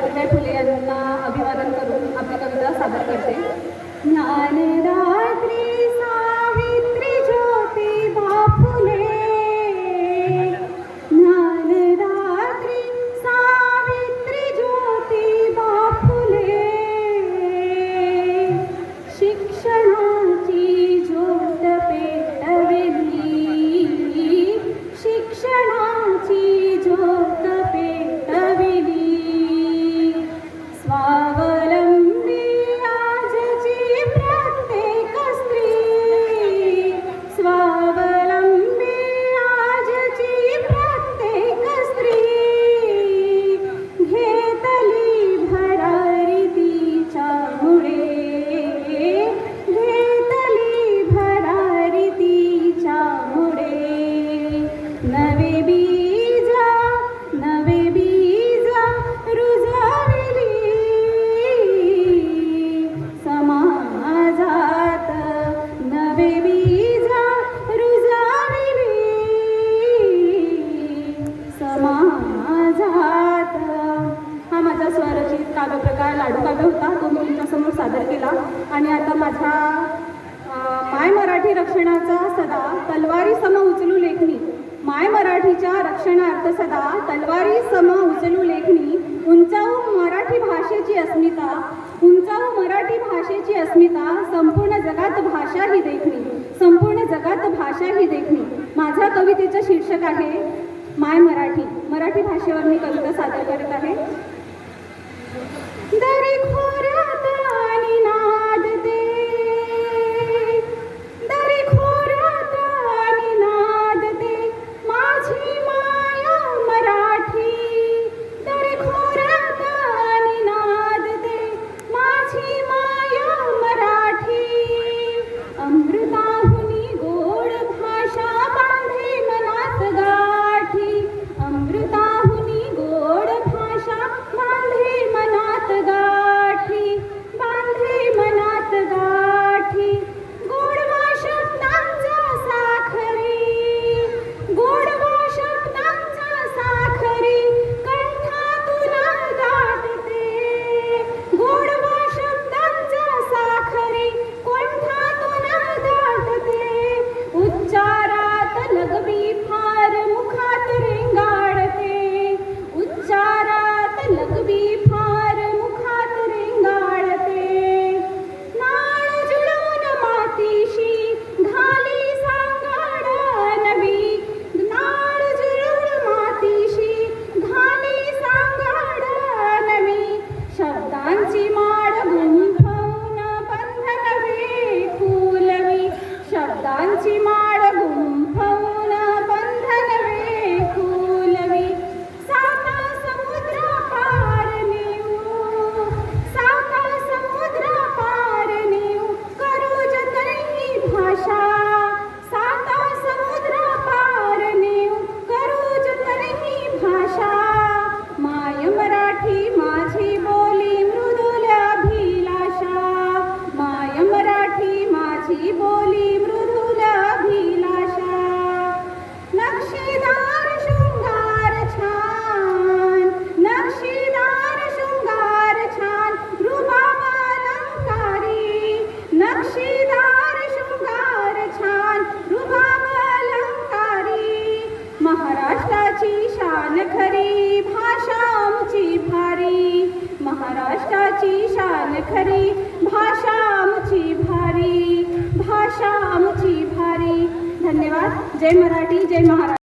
सावित्रीबाई फुले यांना अभिवादन करून आपली कविता सादर करते. ज्ञानरात्री सावित्री ज्योतिबा फुले, ज्ञानरात्री सावित्री ज्योतिबा फुले, शिक्षणाची ज्योत पेटविली, शिक्षणाची ज्योत पेटविली, स्वावलंबी आजची प्रत्येक स्त्री, स्वावलंबी आजची प्रत्येक स्त्री, घेतली भरारी तिच्यामुळे, घेतली भरारी तिच्यामुळे, नवे बीज, नवे बीज रुजविली, समाजात नवे बीज रुजविली, समाजात. हा माझा स्वरचित काव्यप्रकार लाडू काव्य होता, तो मी तुमच्यासमोर सादर केला. आणि आता माझ्या माय मराठी रक्षणाचा सदा तलवारी सम उचलू लेखणी, माय मराठीच्या रक्षणार्थ सदा तलवारी सम उचलू लेखणी, उंचावू मराठी भाषेची अस्मिता, उंचावू मराठी भाषेची अस्मिता, संपूर्ण जगात भाषा ही देखणी, संपूर्ण जगात भाषा ही देखणी. माझ्या कवितेचं शीर्षक आहे माय मराठी. मराठी भाषेवर मी कविता सादर करत आहे. दरी खोऱ्यात आणि नाद दे, दरी खोऱ्यात आणि नाद दे, माझी माया मराठी, दरी खोऱ्यात आणि नाद दे, माझी माया मराठी, अमृताहुनी गोड भाषा बांधे मनात गाठी, अमृताहुनी गोड भाषा बांधे मनात गाठी, बांधे मनात गाठी, गोडवा शब्दांचा साखरी, गोडवा शब्दांचा साखरी, कंठातून दाटते, गोडवा शब्दांचा साखरी, कंठातून दाटते, उच्चारात लगबी फार मुखात रेंगाळते, उच्चारात लगबी फार मुखात रेंगाळते, नाळ जुळून मातीशी घाली सांगाड नवी, नाळ जुळून मातीशी घाली सांगाड नवी, शब्दांची माळ गुंफवून बंधन वेखुलवी, शब्दांची माळ गुंफवून बंधन वेखुलवी, साता समुद्र पार नेऊ, साता समुद्र पार नेऊ, करू जतन ही भाषा, साता समुद्र पार नेऊ, करू जतन ही भाषा, माय मराठी माझी बोली मृदुल अभिलाषा, माय मराठी माझी बोली मृदुल अभिलाषा, नक्षीदार शृंगार छान, नक्षीदार शृंगार छान, रुबाब अलंकारी, नक्षीदार शृंगार छान, रुबाब अलंकारी, महाराष्ट्राची शान खरी, भाषा आमची भारी, महाराष्ट्राची शान खरी, भाषा आमची भारी, भाषा आमची भारी. धन्यवाद. जय मराठी, जय महाराष्ट्र.